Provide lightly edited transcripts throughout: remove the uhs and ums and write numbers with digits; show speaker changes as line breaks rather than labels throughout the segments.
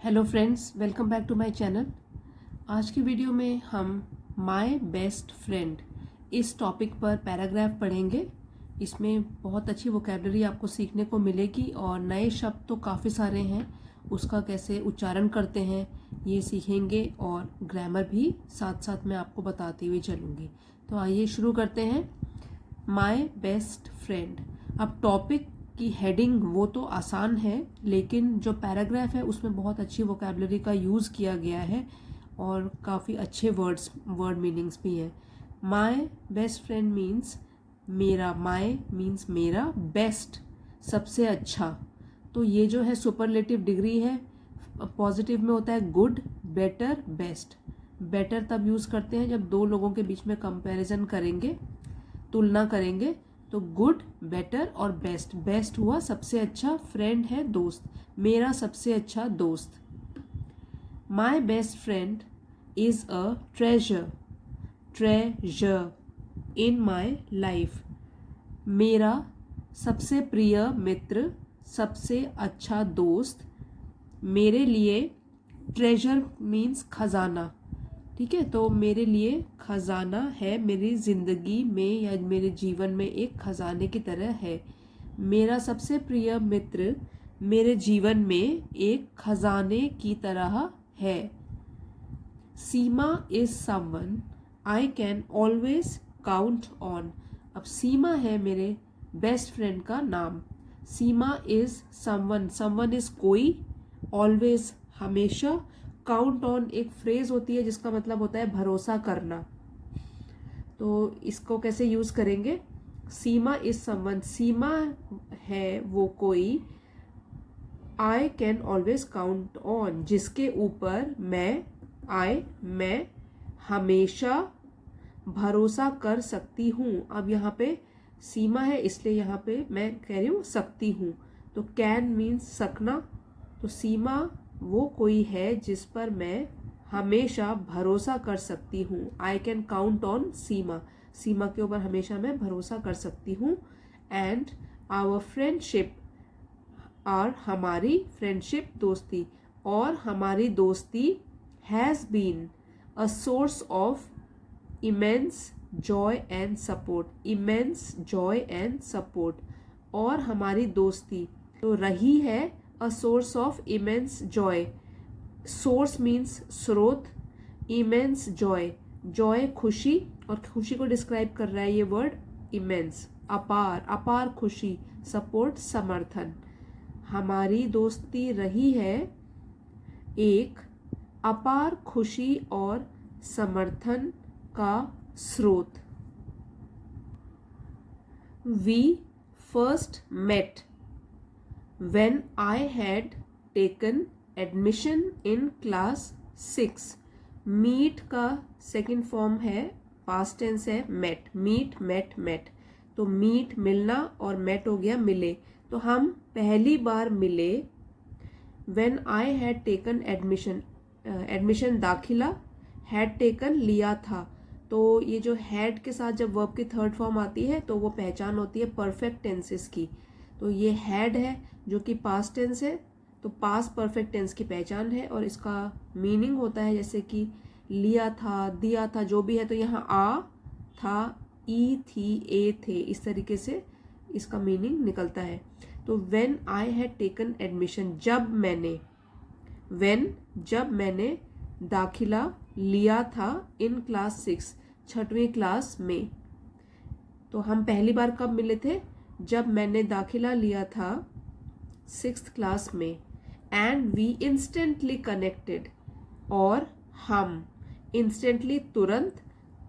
Hello friends, welcome back to my channel. आज की video में हम माय बेस्ट फ्रेंड इस टॉपिक पर पैराग्राफ पढ़ेंगे। इसमें बहुत अच्छी वोकैबलरी आपको सीखने को मिलेगी और नए शब्द तो काफ़ी सारे हैं, उसका कैसे उच्चारण करते हैं ये सीखेंगे और ग्रामर भी साथ साथ मैं आपको बताती हुई चलूँगी। तो आइए शुरू करते हैं। My best friend. अब टॉपिक की हेडिंग वो तो आसान है, लेकिन जो पैराग्राफ है उसमें बहुत अच्छी वोकैबलरी का यूज़ किया गया है और काफ़ी अच्छे वर्ड मीनिंग्स भी हैं। माय बेस्ट फ्रेंड मीन्स मेरा, माय मीन्स मेरा, बेस्ट सबसे अच्छा। तो ये जो है सुपरलेटिव डिग्री है। पॉजिटिव में होता है गुड, बेटर, बेस्ट। बेटर तब यूज़ करते हैं जब दो लोगों के बीच में कंपैरिजन करेंगे, तुलना करेंगे। तो गुड, बेटर और बेस्ट। बेस्ट हुआ सबसे अच्छा, फ्रेंड है दोस्त, मेरा सबसे अच्छा दोस्त। My best friend is a treasure, treasure in my life. मेरा सबसे प्रिय मित्र, सबसे अच्छा दोस्त मेरे लिए, ट्रेजर मीन्स खजाना, ठीक है। तो मेरे लिए खजाना है, मेरी ज़िंदगी में या मेरे जीवन में एक खजाने की तरह है। मेरा सबसे प्रिय मित्र मेरे जीवन में एक खजाने की तरह है। Seema is someone I can always count on. अब सीमा है मेरे बेस्ट फ्रेंड का नाम। Seema is someone, someone is कोई, ऑलवेज हमेशा, काउंट ऑन एक फ्रेज होती है जिसका मतलब होता है भरोसा करना। तो इसको कैसे यूज करेंगे? सीमा इज समवन, सीमा है वो कोई, आई कैन ऑलवेज काउंट ऑन जिसके ऊपर मैं हमेशा भरोसा कर सकती हूँ। अब यहाँ पे सीमा है इसलिए यहाँ पे मैं कह रही हूँ सकती हूँ। तो कैन मीन्स सकना, तो सीमा वो कोई है जिस पर मैं हमेशा भरोसा कर सकती हूँ। आई कैन काउंट ऑन सीमा, सीमा के ऊपर हमेशा मैं भरोसा कर सकती हूँ। एंड आवर फ्रेंडशिप, और हमारी फ्रेंडशिप दोस्ती, और हमारी दोस्ती has been a source of immense joy and support, immense joy and support. और हमारी दोस्ती तो रही है a source of immense joy, source means स्रोत, इमेंस जॉय, जॉय खुशी, और खुशी को डिस्क्राइब कर रहा है ये वर्ड इमेंस, अपार, अपार खुशी, सपोर्ट समर्थन। हमारी दोस्ती रही है एक अपार खुशी और समर्थन का स्रोत। We first met when I had taken admission in class 6। Meet का सेकेंड फॉर्म है, पास्ट टेंस है met, मीट, met, met। तो मीट मिलना और met हो गया मिले। तो हम पहली बार मिले when I had taken admission, admission दाखिला, had taken लिया था। तो ये जो हैड के साथ जब वर्ब की थर्ड फॉर्म आती है तो वो पहचान होती है परफेक्ट टेंसेस की। तो ये हैड है जो कि पास्ट टेंस है, तो पास्ट परफेक्ट टेंस की पहचान है और इसका मीनिंग होता है जैसे कि लिया था, दिया था, जो भी है। तो यहाँ आ था, ई थी, ए थे, इस तरीके से इसका मीनिंग निकलता है। तो when I had taken admission, जब मैंने, व्हेन जब मैंने दाखिला लिया था, इन क्लास 6 छठवीं क्लास में। तो हम पहली बार कब मिले थे? जब मैंने दाखिला लिया था 6th क्लास में। एंड वी इंस्टेंटली कनेक्टेड, और हम इंस्टेंटली तुरंत,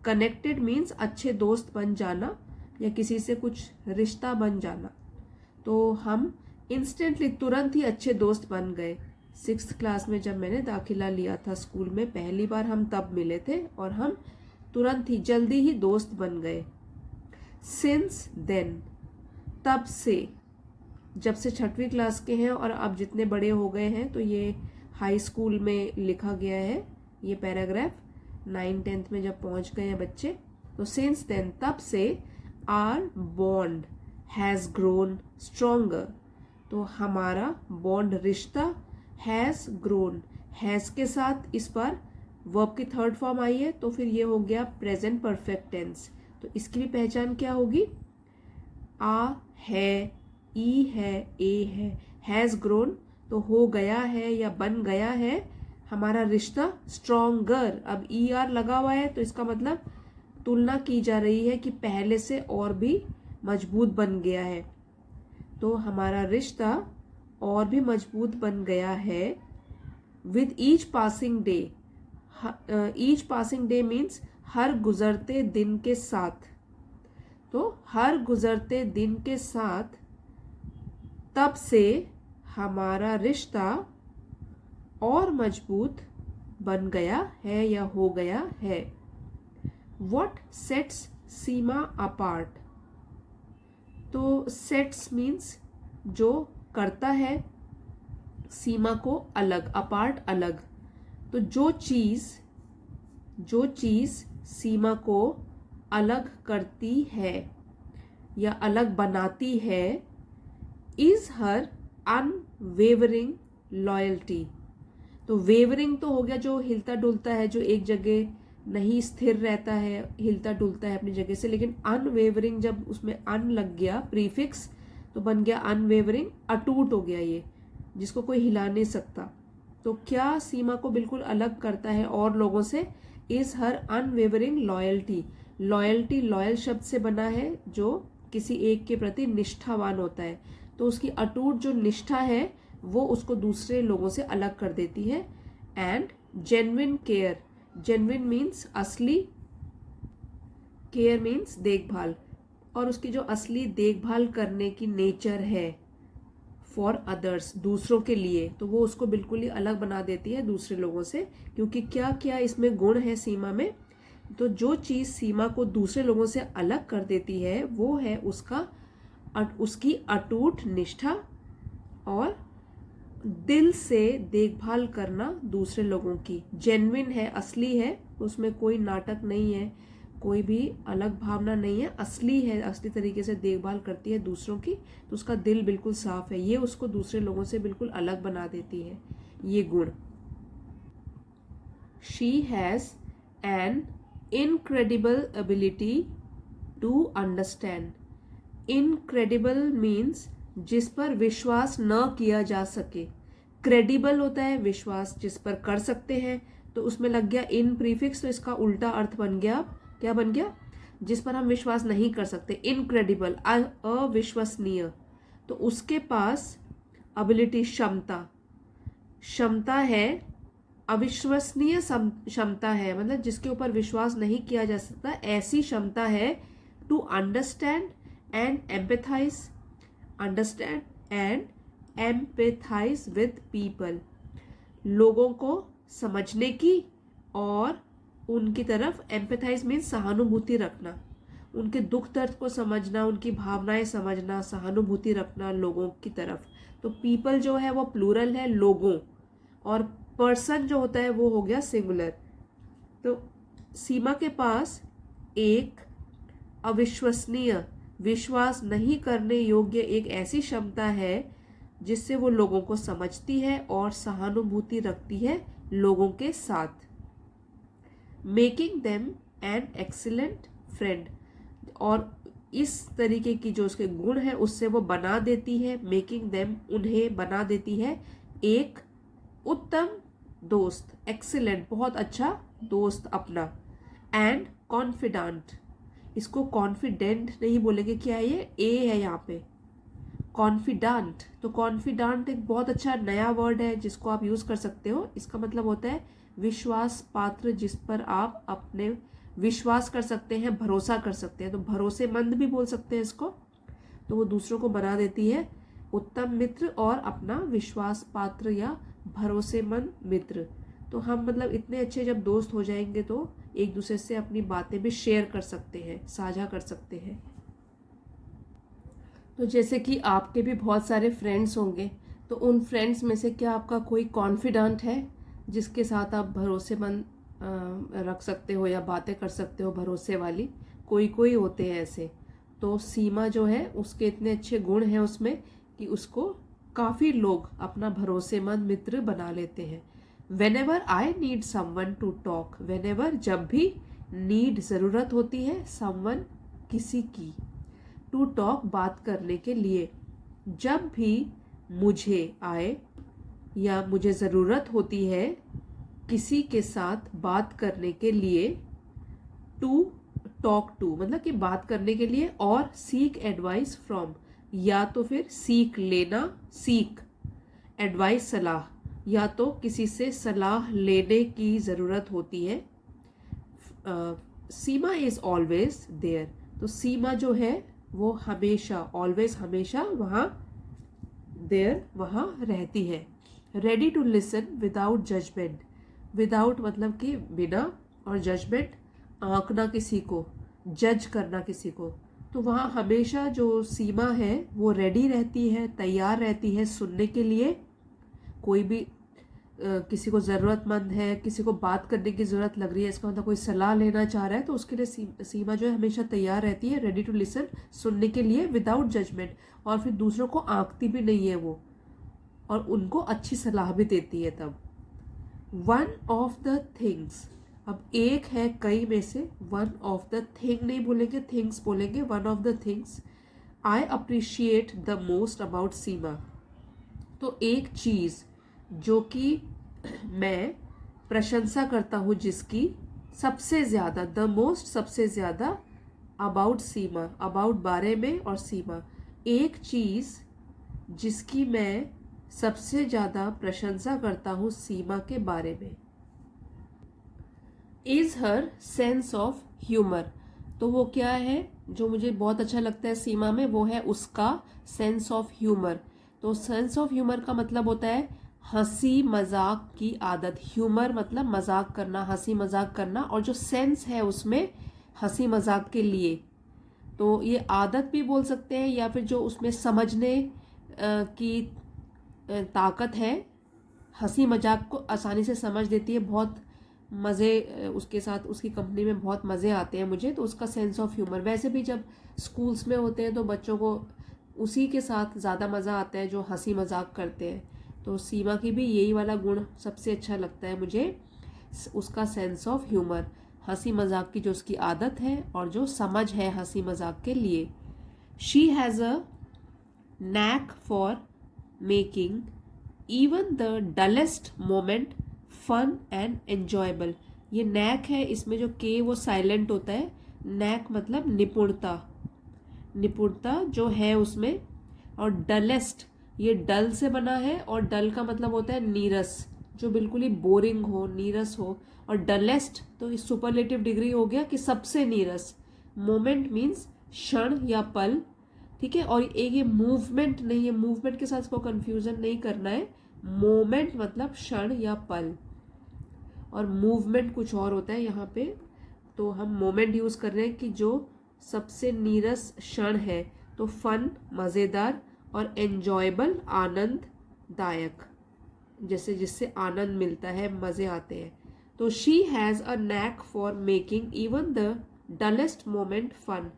कनेक्टेड मीन्स अच्छे दोस्त बन जाना या किसी से कुछ रिश्ता बन जाना। तो हम इंस्टेंटली तुरंत ही अच्छे दोस्त बन गए। 6th क्लास में जब मैंने दाखिला लिया था स्कूल में पहली बार, हम तब मिले थे और हम तुरंत ही जल्दी ही दोस्त बन गए। सिंस देन, तब से, जब से छठवीं क्लास के हैं और अब जितने बड़े हो गए हैं, तो ये हाई स्कूल में लिखा गया है ये पैराग्राफ, 9th-10th में जब पहुंच गए हैं बच्चे। तो सिंस देन, तब से, our bond has grown stronger. तो हमारा बॉन्ड, रिश्ता, हैज़ ग्रोन, हैज़ के साथ इस बार वर्ब की थर्ड फॉर्म आई है, तो फिर ये हो गया प्रेजेंट परफेक्ट टेंस। तो इसकी भी पहचान क्या होगी? आ है, ई है, ए है। हैज़ ग्रोन तो हो गया है या बन गया है हमारा रिश्ता स्ट्रॉन्गर। अब ई आर लगा हुआ है तो इसका मतलब तुलना की जा रही है कि पहले से और भी मजबूत बन गया है। तो हमारा रिश्ता और भी मजबूत बन गया है with each passing day. Each passing day means हर गुजरते दिन के साथ। तो हर गुजरते दिन के साथ तब से हमारा रिश्ता और मजबूत बन गया है या हो गया है। What sets Seema apart? तो सेट्स मीन्स जो करता है सीमा को अलग, अपार्ट अलग। तो जो चीज़ सीमा को अलग करती है या अलग बनाती है इज हर अनवेवरिंग लॉयल्टी। तो वेवरिंग तो हो गया जो हिलता डुलता है, जो एक जगह नहीं स्थिर रहता है, हिलता डुलता है अपनी जगह से। लेकिन अनवेवरिंग, जब उसमें अन लग गया प्रीफिक्स तो बन गया अनवेवरिंग, अटूट हो गया ये, जिसको कोई हिला नहीं सकता। तो क्या सीमा को बिल्कुल अलग करता है और लोगों से? Is her unwavering loyalty. Loyalty loyal शब्द से बना है, जो किसी एक के प्रति निष्ठावान होता है। तो उसकी अटूट जो निष्ठा है वो उसको दूसरे लोगों से अलग कर देती है। And genuine care, genuine means असली, केयर मीन्स देखभाल, और उसकी जो असली देखभाल करने की नेचर है फॉर अदर्स, दूसरों के लिए, तो वो उसको बिल्कुल ही अलग बना देती है दूसरे लोगों से। क्योंकि क्या क्या इसमें गुण है सीमा में? तो जो चीज़ सीमा को दूसरे लोगों से अलग कर देती है वो है उसकी अटूट निष्ठा और दिल से देखभाल करना दूसरे लोगों की। जेन्युइन है, असली है, उसमें कोई नाटक नहीं है, कोई भी अलग भावना नहीं है, असली है, असली तरीके से देखभाल करती है दूसरों की। तो उसका दिल बिल्कुल साफ है, ये उसको दूसरे लोगों से बिल्कुल अलग बना देती है ये गुण। She has an incredible ability to understand. Incredible means जिस पर विश्वास न किया जा सके। क्रेडिबल होता है विश्वास जिस पर कर सकते हैं, तो उसमें लग गया इन प्रीफिक्स, तो इसका उल्टा अर्थ बन गया। क्या बन गया? जिस पर हम विश्वास नहीं कर सकते, इनक्रेडिबल, अविश्वसनीय। तो उसके पास एबिलिटी, क्षमता है, अविश्वसनीय क्षमता है, मतलब जिसके ऊपर विश्वास नहीं किया जा सकता, ऐसी क्षमता है to understand and empathise, understand and empathise with people, लोगों को समझने की और उनकी तरफ, एम्पैथाइज मीन्स सहानुभूति रखना, उनके दुख दर्द को समझना, उनकी भावनाएं समझना, सहानुभूति रखना लोगों की तरफ। तो पीपल जो है वो प्लूरल है, लोगों, और पर्सन जो होता है वो हो गया सिंगुलर। तो सीमा के पास एक अविश्वसनीय, विश्वास नहीं करने योग्य एक ऐसी क्षमता है जिससे वो लोगों को समझती है और सहानुभूति रखती है लोगों के साथ। Making them an excellent friend, और इस तरीके की जो उसके गुण है उससे वो बना देती है, मेकिंग देम, उन्हें बना देती है एक उत्तम दोस्त, एक्सीलेंट, बहुत अच्छा दोस्त अपना। एंड कॉन्फिडेंट, इसको कॉन्फिडेंट नहीं बोलेंगे, क्या है ये? ए है यहाँ पे, कॉन्फिडेंट। तो कॉन्फिडेंट एक बहुत अच्छा नया वर्ड है जिसको आप यूज कर सकते हो। इसका मतलब होता है विश्वास पात्र, जिस पर आप अपने विश्वास कर सकते हैं, भरोसा कर सकते हैं। तो भरोसेमंद भी बोल सकते हैं इसको। तो वो दूसरों को बना देती है उत्तम मित्र और अपना विश्वास पात्र या भरोसेमंद मित्र। तो हम मतलब इतने अच्छे जब दोस्त हो जाएंगे तो एक दूसरे से अपनी बातें भी शेयर कर सकते हैं, साझा कर सकते हैं। तो जैसे कि आपके भी बहुत सारे फ्रेंड्स होंगे, तो उन फ्रेंड्स में से क्या आपका कोई कॉन्फिडेंट है जिसके साथ आप भरोसेमंद रख सकते हो या बातें कर सकते हो, भरोसे वाली? कोई होते हैं ऐसे। तो सीमा जो है उसके इतने अच्छे गुण हैं उसमें कि उसको काफ़ी लोग अपना भरोसेमंद मित्र बना लेते हैं। Whenever I need someone to talk, whenever जब भी, need ज़रूरत होती है, someone किसी की, to talk बात करने के लिए, जब भी मुझे आए या मुझे ज़रूरत होती है किसी के साथ बात करने के लिए, टू टॉक टू मतलब कि बात करने के लिए, और सीक एडवाइस फ्रॉम या तो फिर सीख लेना, सीख एडवाइस सलाह, या तो किसी से सलाह लेने की ज़रूरत होती है। सीमा इज़ ऑलवेज देयर, तो सीमा जो है वो हमेशा, ऑलवेज हमेशा वहाँ, देयर वहाँ रहती है। Ready to listen without judgement, without मतलब कि बिना, और जजमेंट आंकना किसी को, जज करना किसी को, तो वहाँ हमेशा जो सीमा है वो रेडी रहती है, तैयार रहती है सुनने के लिए। कोई भी किसी को ज़रूरतमंद है, किसी को बात करने की ज़रूरत लग रही है, इसका मतलब कोई सलाह लेना चाह रहा है, तो उसके लिए सीमा जो है हमेशा तैयार रहती है, रेडी टू लिसन, सुनने के लिए, विदाउट जजमेंट, और फिर दूसरों को आंकती भी नहीं है वो, और उनको अच्छी सलाह भी देती है तब। वन ऑफ द थिंग्स, अब एक है कई में से, वन ऑफ द थिंग नहीं बोलेंगे, थिंग्स बोलेंगे, one of the things I appreciate the most about Seema, तो एक चीज़ जो कि मैं प्रशंसा करता हूँ जिसकी, सबसे ज़्यादा, द मोस्ट सबसे ज़्यादा, अबाउट सीमा अबाउट बारे में, और सीमा एक चीज़ जिसकी मैं सबसे ज़्यादा प्रशंसा करता हूँ सीमा के बारे में, is her sense of humour, तो वो क्या है जो मुझे बहुत अच्छा लगता है सीमा में, वो है उसका सेंस ऑफ ह्यूमर। तो सेंस ऑफ ह्यूमर का मतलब होता है हंसी मजाक की आदत, ह्यूमर मतलब मजाक करना, हंसी मजाक करना, और जो सेंस है उसमें हंसी मजाक के लिए, तो ये आदत भी बोल सकते हैं, या फिर जो उसमें समझने की ताकत है, हंसी मजाक को आसानी से समझ देती है, बहुत मज़े उसके साथ, उसकी कंपनी में बहुत मज़े आते हैं मुझे, तो उसका सेंस ऑफ ह्यूमर। वैसे भी जब स्कूल्स में होते हैं तो बच्चों को उसी के साथ ज़्यादा मज़ा आता है जो हंसी मजाक करते हैं, तो सीमा की भी यही वाला गुण सबसे अच्छा लगता है मुझे, उसका सेंस ऑफ ह्यूमर, हंसी मजाक की जो उसकी आदत है और जो समझ है हंसी मजाक के लिए। She has a knack for making even the dullest moment fun and enjoyable, ये नैक है, इसमें जो के वो साइलेंट होता है, नैक मतलब निपुणता, निपुणता जो है उसमें, और डलेस्ट ये डल से बना है, और डल का मतलब होता है नीरस, जो बिल्कुल ही बोरिंग हो, नीरस हो, और डलेस्ट तो इस सुपरलेटिव डिग्री हो गया कि सबसे नीरस। मोमेंट मीन्स क्षण या पल, ठीक है, और एक ये मूवमेंट नहीं है, मूवमेंट के साथ इसको कंफ्यूजन नहीं करना है, मोमेंट मतलब क्षण या पल, और मूवमेंट कुछ और होता है यहाँ पे, तो हम मोमेंट यूज कर रहे हैं कि जो सबसे नीरस क्षण है, तो फन मज़ेदार, और एन्जॉयबल आनंददायक, जैसे जिससे आनंद मिलता है, मज़े आते हैं। तो she has a knack for making even the dullest moment fun,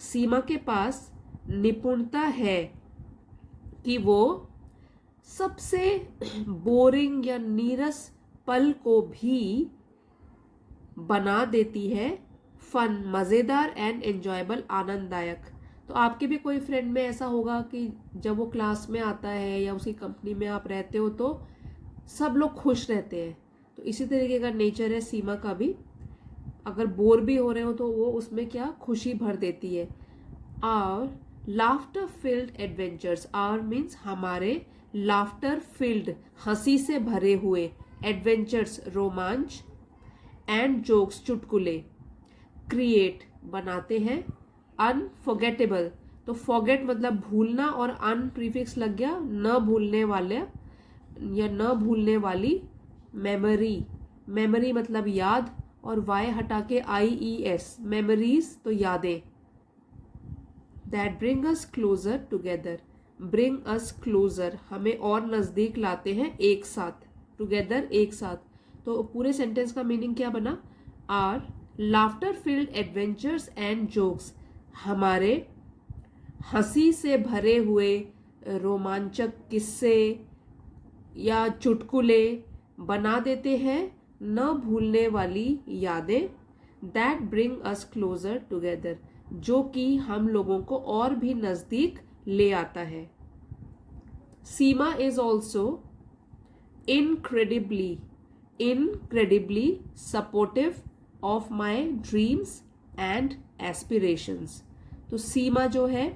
Seema के पास निपुणता है कि वो सबसे बोरिंग या नीरस पल को भी बना देती है फन मज़ेदार एंड एन्जॉयबल आनंददायक। तो आपके भी कोई फ्रेंड में ऐसा होगा कि जब वो क्लास में आता है या उसकी कंपनी में आप रहते हो तो सब लोग खुश रहते हैं, तो इसी तरीके का नेचर है सीमा का भी, अगर बोर भी हो रहे हो तो वो उसमें क्या खुशी भर देती है। और laughter filled adventures, our means हमारे, लाफ्टर फील्ड हंसी से भरे हुए, एडवेंचर्स रोमांच, एंड जोक्स चुटकुले, क्रिएट बनाते हैं, अनफॉरगेटेबल, तो फॉरगेट मतलब भूलना, और अन प्रीफिक्स लग गया, न भूलने वाले या न भूलने वाली, मेमोरी, मेमोरी मतलब याद, और वाई हटा के IES, मेमोरीज तो यादें, that bring us closure together, bring us closure हमें और नज़दीक लाते हैं, एक साथ, टुगेदर एक साथ, तो पूरे सेंटेंस का मीनिंग क्या बना, our laughter filled adventures and jokes, हमारे हंसी से भरे हुए रोमांचक किस्से या चुटकुले बना देते हैं न भूलने वाली यादें, that bring us closure together, जो कि हम लोगों को और भी नज़दीक ले आता है। Seema is also incredibly supportive of my dreams and aspirations। तो सीमा जो है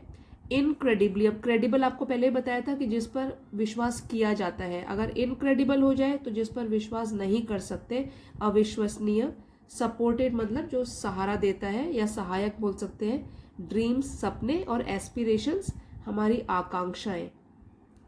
इनक्रेडिबली, अब क्रेडिबल आपको पहले ही बताया था कि जिस पर विश्वास किया जाता है, अगर इनक्रेडिबल हो जाए तो जिस पर विश्वास नहीं कर सकते, अविश्वसनीय। सपोर्टेड मतलब जो सहारा देता है या सहायक बोल सकते हैं। ड्रीम्स सपने, और एस्पिरेशंस हमारी आकांक्षाएं,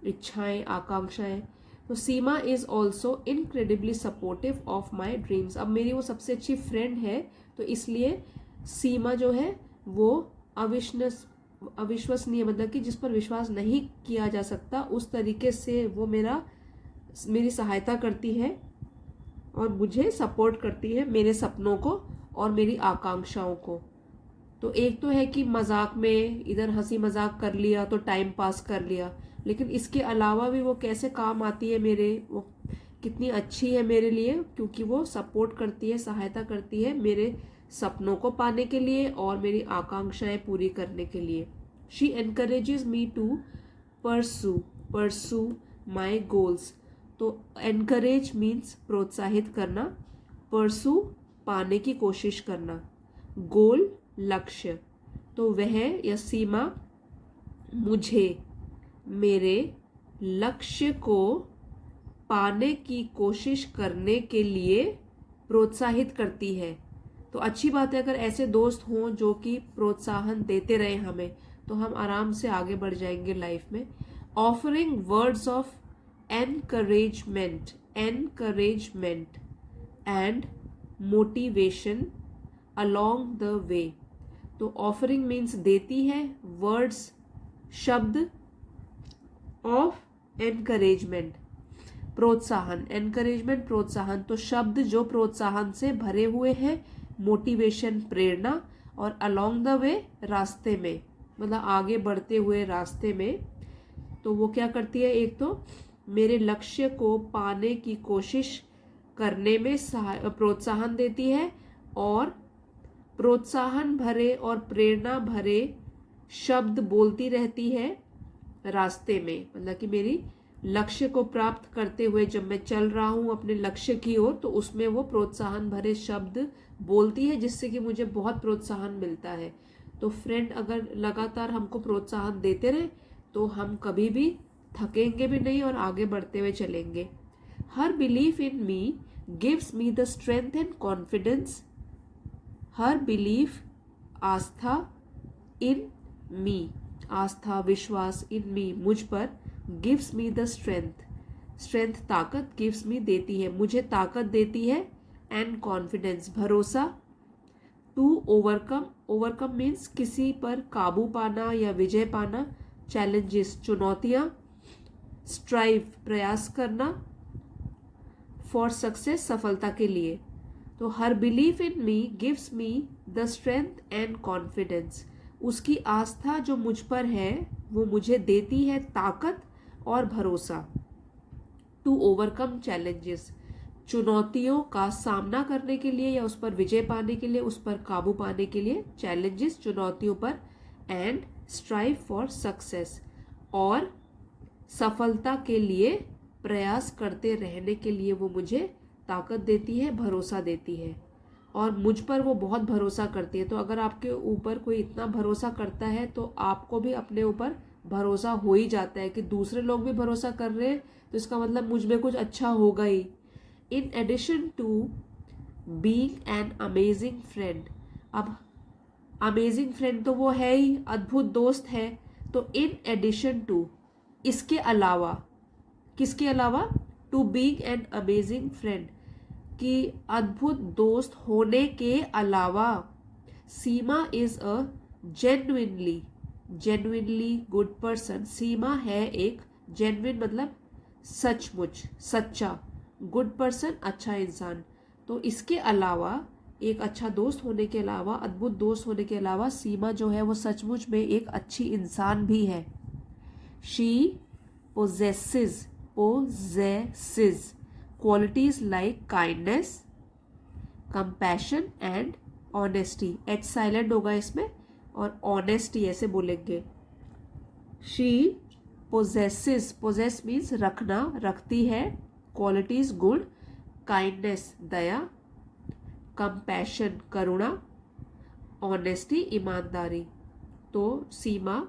इच्छाएं, आकांक्षाएं। तो Seema is also incredibly supportive of my dreams. अब मेरी वो सबसे अच्छी फ्रेंड है, तो इसलिए सीमा जो है वो अविश्वसनीय मतलब कि जिस पर विश्वास नहीं किया जा सकता, उस तरीके से वो मेरी सहायता करती है और मुझे सपोर्ट करती है, मेरे सपनों को और मेरी आकांक्षाओं को। तो एक तो है कि मजाक में इधर हंसी मजाक कर लिया तो टाइम पास कर लिया, लेकिन इसके अलावा भी वो कैसे काम आती है मेरे, वो कितनी अच्छी है मेरे लिए, क्योंकि वो सपोर्ट करती है, सहायता करती है मेरे सपनों को पाने के लिए और मेरी आकांक्षाएं पूरी करने के लिए। She encourages me to pursue my goals. तो एनकरेज मीन्स प्रोत्साहित करना, परसू पाने की कोशिश करना, गोल लक्ष्य। तो वह या सीमा मुझे मेरे लक्ष्य को पाने की कोशिश करने के लिए प्रोत्साहित करती है। तो अच्छी बात है अगर ऐसे दोस्त हों जो कि प्रोत्साहन देते रहे हमें, तो हम आराम से आगे बढ़ जाएंगे लाइफ में। Offering words of encouragement and motivation along the way. तो ऑफरिंग मीन्स देती है, वर्ड्स शब्द ऑफ एनकरेजमेंट प्रोत्साहन, एनकरेजमेंट प्रोत्साहन, तो शब्द जो प्रोत्साहन से भरे हुए हैं, मोटिवेशन प्रेरणा, और अलोंग द वे रास्ते में मतलब आगे बढ़ते हुए रास्ते में। तो वो क्या करती है, एक तो मेरे लक्ष्य को पाने की कोशिश करने में प्रोत्साहन देती है और प्रोत्साहन भरे और प्रेरणा भरे शब्द बोलती रहती है रास्ते में, मतलब कि मेरी लक्ष्य को प्राप्त करते हुए जब मैं चल रहा हूँ अपने लक्ष्य की ओर, तो उसमें वो प्रोत्साहन भरे शब्द बोलती है जिससे कि मुझे बहुत प्रोत्साहन मिलता है। तो फ्रेंड अगर लगातार हमको प्रोत्साहन देते रहे तो हम कभी भी थकेंगे भी नहीं और आगे बढ़ते हुए चलेंगे। Her belief in me gives me the strength and confidence. Her belief आस्था इन मी, आस्था विश्वास इन मी मुझ पर, गिव्स मी द स्ट्रेंथ ताकत, गिव्स मी देती है मुझे ताकत देती है, एंड कॉन्फिडेंस भरोसा, टू ओवरकम मीन्स किसी पर काबू पाना या विजय पाना, चैलेंजेस चुनौतियां, स्ट्राइव प्रयास करना, फॉर सक्सेस सफलता के लिए। तो her belief in me gives me the strength and confidence, उसकी आस्था जो मुझ पर है वो मुझे देती है ताकत और भरोसा। टू ओवरकम चैलेंजेस चुनौतियों का सामना करने के लिए या उस पर विजय पाने के लिए, उस पर काबू पाने के लिए, चैलेंजेस चुनौतियों पर, एंड स्ट्राइव फॉर सक्सेस और सफलता के लिए प्रयास करते रहने के लिए वो मुझे ताकत देती है, भरोसा देती है और मुझ पर वो बहुत भरोसा करती है। तो अगर आपके ऊपर कोई इतना भरोसा करता है तो आपको भी अपने ऊपर भरोसा हो ही जाता है कि दूसरे लोग भी भरोसा कर रहे हैं तो इसका मतलब मुझ में कुछ अच्छा होगा ही। In addition to being an amazing friend, अब अमेजिंग फ्रेंड तो वो है ही, अद्भुत दोस्त है। तो इन एडिशन टू इसके अलावा, किसके अलावा, to being an amazing friend कि अद्भुत दोस्त होने के अलावा, Seema is a genuinely good person. Seema है एक जेन्युइन मतलब सचमुच सच्चा, गुड पर्सन अच्छा इंसान। तो इसके अलावा, एक अच्छा दोस्त होने के अलावा, अद्भुत दोस्त होने के अलावा, सीमा जो है वो सचमुच में एक अच्छी इंसान भी है। She possesses qualities like kindness, compassion and honesty. H silent होगा इसमें और honesty ऐसे बोलेंगे. She possess means रखना, रखती है, qualities गुण, kindness दया, compassion करुणा, honesty ईमानदारी. तो सीमा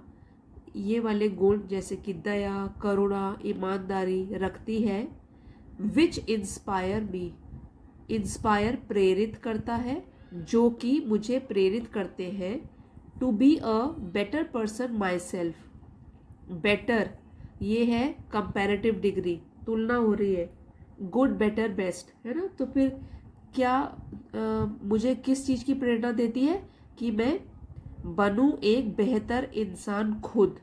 ये वाले गुण जैसे कि दया, करुणा, ईमानदारी रखती है. विच इंस्पायर मी, इंस्पायर प्रेरित करता है, जो कि मुझे प्रेरित करते हैं. To be a better person myself. Better ये है कंपैरेटिव डिग्री, तुलना हो रही है. गुड, बेटर, बेस्ट है ना. तो फिर क्या मुझे किस चीज़ की प्रेरणा देती है कि मैं बनूं एक बेहतर इंसान खुद.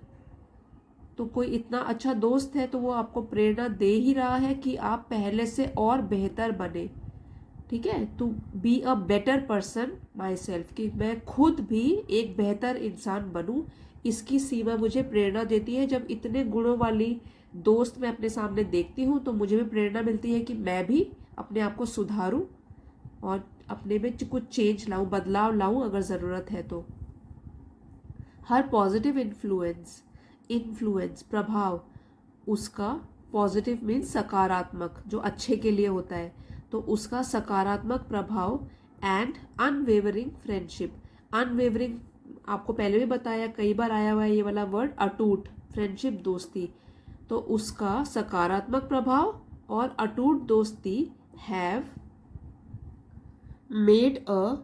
तो कोई इतना अच्छा दोस्त है तो वो आपको प्रेरणा दे ही रहा है कि आप पहले से और बेहतर बने. ठीक है. To be a better person myself, कि मैं खुद भी एक बेहतर इंसान बनूं. इसकी सीमा मुझे प्रेरणा देती है. जब इतने गुणों वाली दोस्त मैं अपने सामने देखती हूँ तो मुझे भी प्रेरणा मिलती है कि मैं भी अपने आप को सुधारूं और अपने में कुछ चेंज लाऊं, बदलाव लाऊं अगर ज़रूरत है तो. हर पॉजिटिव इन्फ्लुएंस प्रभाव, उसका पॉजिटिव मीन्स सकारात्मक, जो अच्छे के लिए होता है, तो उसका सकारात्मक प्रभाव. And unwavering friendship. अनवेवरिंग आपको पहले भी बताया, कई बार आया हुआ है ये वाला वर्ड. अटूट फ्रेंडशिप दोस्ती, तो उसका सकारात्मक प्रभाव और अटूट दोस्ती have made a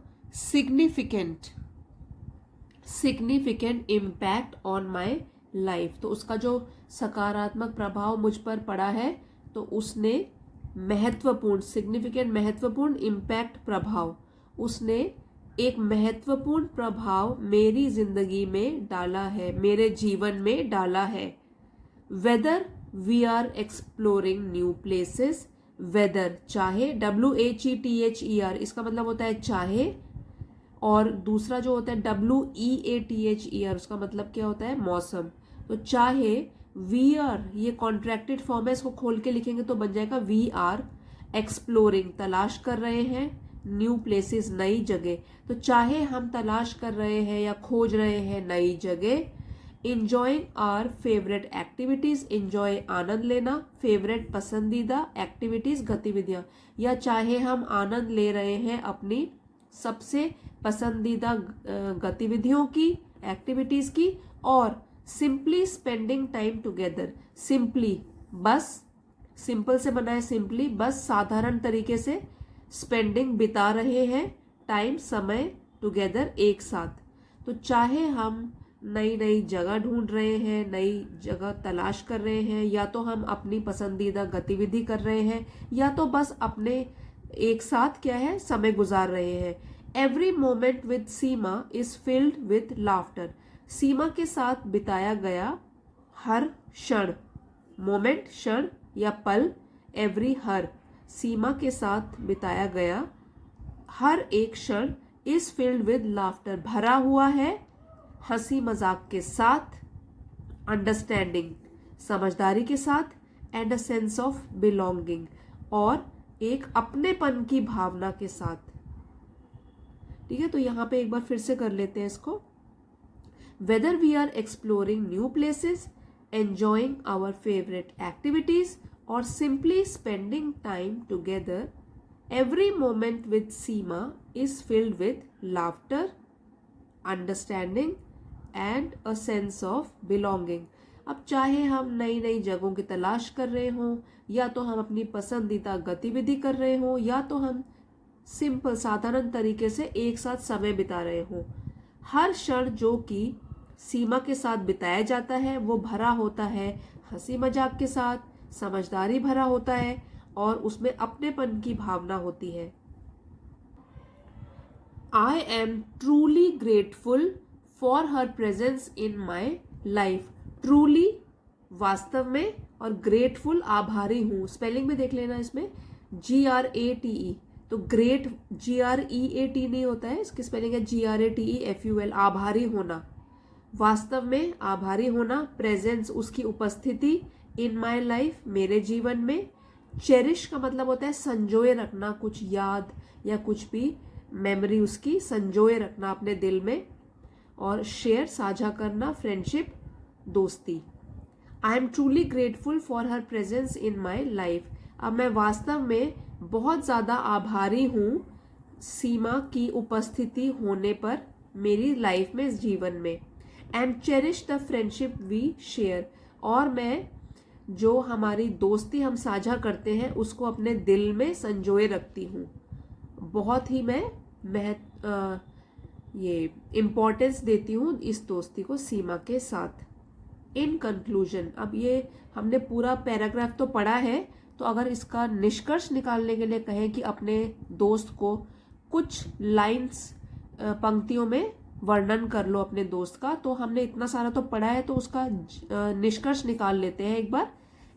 significant impact on my life. तो उसका जो सकारात्मक प्रभाव मुझ पर पड़ा है तो उसने महत्वपूर्ण, सिग्निफिकेंट महत्वपूर्ण, इम्पैक्ट प्रभाव, उसने एक महत्वपूर्ण प्रभाव मेरी जिंदगी में डाला है, मेरे जीवन में डाला है. Whether we are exploring new places. Whether चाहे, WHETHER इसका मतलब होता है चाहे, और दूसरा जो होता है WEATHER उसका मतलब क्या होता है मौसम. तो चाहे वी आर, ये कॉन्ट्रैक्टेड फॉर्म है, इसको खोल के लिखेंगे तो बन जाएगा वी आर एक्सप्लोरिंग, तलाश कर रहे हैं, न्यू प्लेसेस नई जगह. तो चाहे हम तलाश कर रहे हैं या खोज रहे हैं नई जगह. Enjoying our favourite activities, enjoy आनंद लेना, फेवरेट पसंदीदा, एक्टिविटीज गतिविधियां, या चाहे हम आनंद ले रहे हैं अपनी सबसे पसंदीदा गतिविधियों की, एक्टिविटीज की. और simply spending time together. Simply बस, सिंपल से बना है सिंपली, बस साधारण तरीके से स्पेंडिंग बिता रहे हैं टाइम, समय, टुगेदर एक साथ. तो चाहे हम नई नई जगह ढूंढ रहे हैं, नई जगह तलाश कर रहे हैं, या तो हम अपनी पसंदीदा गतिविधि कर रहे हैं, या तो बस अपने एक साथ क्या है समय गुजार रहे हैं. Every moment with Seema is filled with laughter. Seema के साथ बिताया गया हर क्षण, मोमेंट क्षण या पल, एवरी हर, सीमा के साथ बिताया गया हर एक क्षण इज फिल्ड विद लाफ्टर, भरा हुआ है हंसी मजाक के साथ, अंडरस्टैंडिंग समझदारी के साथ, and a sense of belonging, और एक अपनेपन की भावना के साथ. ठीक है. तो यहां पे एक बार फिर से कर लेते हैं इसको. Whether we are exploring new places, enjoying our favourite activities, और simply spending time together, every moment with Seema is filled with laughter, understanding and a sense of belonging. अब चाहे हम नई नई जगहों की तलाश कर रहे हों, या तो हम अपनी पसंदीदा गतिविधि कर रहे हों, या तो हम सिंपल साधारण तरीके से एक साथ समय बिता रहे हों, हर क्षण जो कि सीमा के साथ बिताया जाता है वो भरा होता है हंसी मजाक के साथ, समझदारी भरा होता है, और उसमें अपनेपन की भावना होती है. I am truly grateful for her presence in my life. Truly वास्तव में, और ग्रेटफुल आभारी हूँ. स्पेलिंग में देख लेना इसमें GRATE, तो ग्रेट GREAT नहीं होता है, इसकी स्पेलिंग है GRATEFUL, आभारी होना. वास्तव में आभारी होना, प्रेजेंस उसकी उपस्थिति, इन माई लाइफ मेरे जीवन में। चेरिश का मतलब होता है संजोए रखना, कुछ याद या कुछ भी मेमोरी उसकी संजोए रखना अपने दिल में। और शेयर साझा करना, फ्रेंडशिप दोस्ती। I am truly grateful for her presence in my life. अब मैं वास्तव में बहुत ज़्यादा आभारी हूँ सीमा की उपस्थिति होने पर मेरी लाइफ में, इस जीवन में। And cherish the friendship we share, और मैं जो हमारी दोस्ती हम साझा करते हैं उसको अपने दिल में संजोए रखती हूँ। बहुत ही मैं ये इम्पोर्टेंस देती हूँ इस दोस्ती को सीमा के साथ। इन कंक्लूजन, अब ये हमने पूरा पैराग्राफ तो पढ़ा है, तो अगर इसका निष्कर्ष निकालने के लिए कहें कि अपने दोस्त को कुछ लाइंस पंक्तियों में वर्णन कर लो अपने दोस्त का, तो हमने इतना सारा तो पढ़ा है, तो उसका निष्कर्ष निकाल लेते हैं एक बार।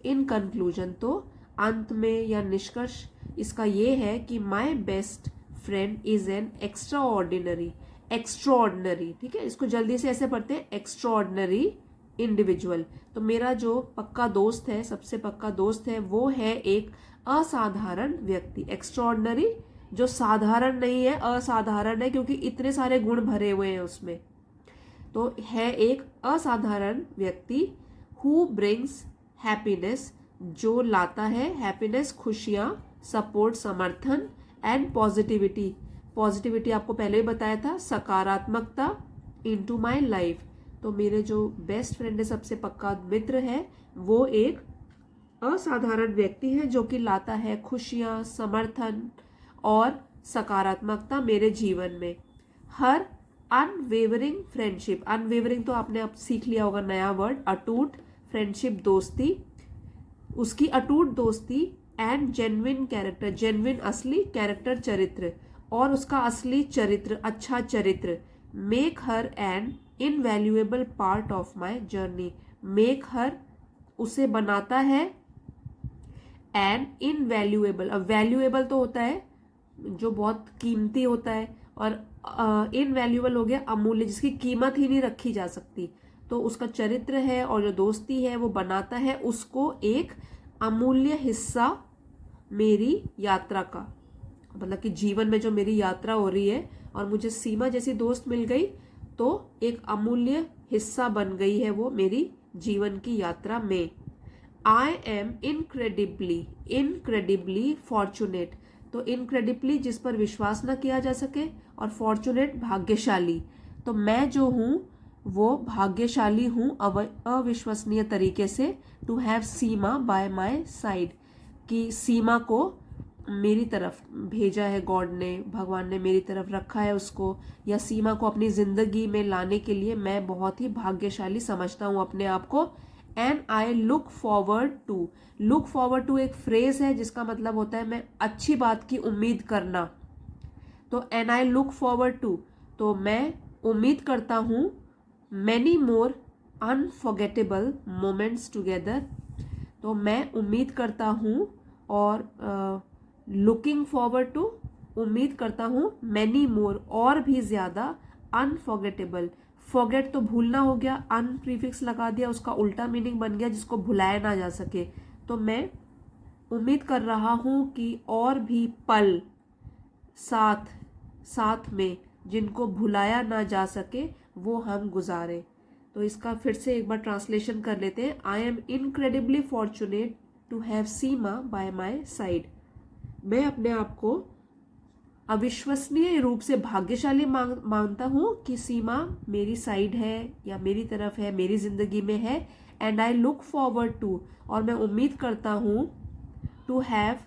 इन कंक्लूजन, तो अंत में या निष्कर्ष इसका ये है कि my best friend is an extraordinary, ठीक है, इसको जल्दी से ऐसे पढ़ते हैं, एक्स्ट्राऑर्डिनरी इंडिविजुअल। तो मेरा जो पक्का दोस्त है, सबसे पक्का दोस्त है, वो है एक असाधारण व्यक्ति। एक्स्ट्राऑर्डिनरी जो साधारण नहीं है, असाधारण है, क्योंकि इतने सारे गुण भरे हुए हैं उसमें। तो है एक असाधारण व्यक्ति। हु ब्रिंग्स हैप्पीनेस, जो लाता है हैप्पीनेस, खुशियाँ, सपोर्ट, समर्थन, एंड पॉजिटिविटी, पॉजिटिविटी आपको पहले ही बताया था, सकारात्मकता, इनटू माय लाइफ। तो मेरे जो बेस्ट फ्रेंड है, सबसे पक्का मित्र है, वो एक असाधारण व्यक्ति है जो कि लाता है खुशियाँ, समर्थन और सकारात्मकता मेरे जीवन में। हर अनवेवरिंग फ्रेंडशिप, अनवेवरिंग तो आपने अब सीख लिया होगा नया वर्ड, अटूट फ्रेंडशिप दोस्ती, उसकी अटूट दोस्ती। एंड जेन्युइन कैरेक्टर, जेन्युइन असली, कैरेक्टर चरित्र, और उसका असली चरित्र, अच्छा चरित्र। Make her an invaluable part of my journey, make her उसे बनाता है, एन इनवैल्यूएबल, अब वैल्यूएबल तो होता है जो बहुत कीमती होता है, और इनवैल्यूएबल हो गया अमूल्य, जिसकी कीमत ही नहीं रखी जा सकती। तो उसका चरित्र है और जो दोस्ती है वो बनाता है उसको एक अमूल्य हिस्सा मेरी यात्रा का, मतलब कि जीवन में जो मेरी यात्रा हो रही है और मुझे सीमा जैसी दोस्त मिल गई, तो एक अमूल्य हिस्सा बन गई है वो मेरी जीवन की यात्रा में। आई एम इनक्रेडिबली फॉर्चुनेट, तो इनक्रेडिबली जिस पर विश्वास न किया जा सके, और फॉर्चुनेट भाग्यशाली। तो मैं जो हूँ वो भाग्यशाली हूँ अविश्वसनीय तरीके से, to have Seema by my side, कि सीमा को मेरी तरफ भेजा है गॉड ने, भगवान ने मेरी तरफ रखा है उसको, या सीमा को अपनी जिंदगी में लाने के लिए मैं बहुत ही भाग्यशाली समझता हूँ अपने आप को। And I look forward to एक फ्रेज है जिसका मतलब होता है मैं अच्छी बात की उम्मीद करना। तो and I look forward to, तो मैं उम्मीद करता हूँ, many more unforgettable moments together, तो मैं उम्मीद करता हूँ, और लुकिंग फॉरवर्ड टू, उम्मीद करता हूँ, मैनी मोर, और भी ज़्यादा, अनफॉरगेटेबल, फॉरगेट तो भूलना हो गया, अन प्रीफिक्स लगा दिया, उसका उल्टा मीनिंग बन गया जिसको भुलाया ना जा सके। तो मैं उम्मीद कर रहा हूँ कि और भी पल साथ में जिनको भुलाया ना जा सके वो हम गुजारें। तो इसका फिर से एक बार ट्रांसलेशन कर लेते हैं। I am incredibly fortunate to have Seema by my side, मैं अपने आप को अविश्वसनीय रूप से भाग्यशाली मानता हूँ कि सीमा मेरी साइड है या मेरी तरफ है, मेरी जिंदगी में है। And I look forward to, और मैं उम्मीद करता हूँ, to have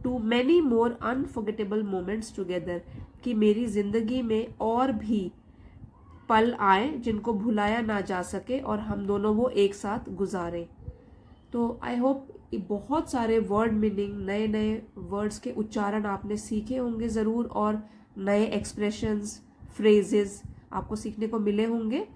too many more unforgettable moments together, कि मेरी जिंदगी में और भी पल आए जिनको भुलाया ना जा सके और हम दोनों वो एक साथ गुजारें। तो आई होप बहुत सारे वर्ड मीनिंग, नए नए वर्ड्स के उच्चारण आपने सीखे होंगे ज़रूर, और नए एक्सप्रेशंस, फ्रेजेस आपको सीखने को मिले होंगे।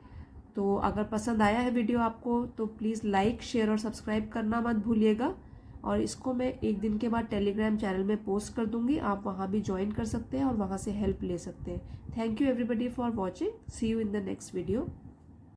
तो अगर पसंद आया है वीडियो आपको, तो प्लीज़ लाइक, शेयर और सब्सक्राइब करना मत भूलिएगा। और इसको मैं एक दिन के बाद टेलीग्राम चैनल में पोस्ट कर दूंगी, आप वहाँ भी ज्वाइन कर सकते हैं और वहाँ से हेल्प ले सकते हैं। Thank you everybody for watching, see you in the next video.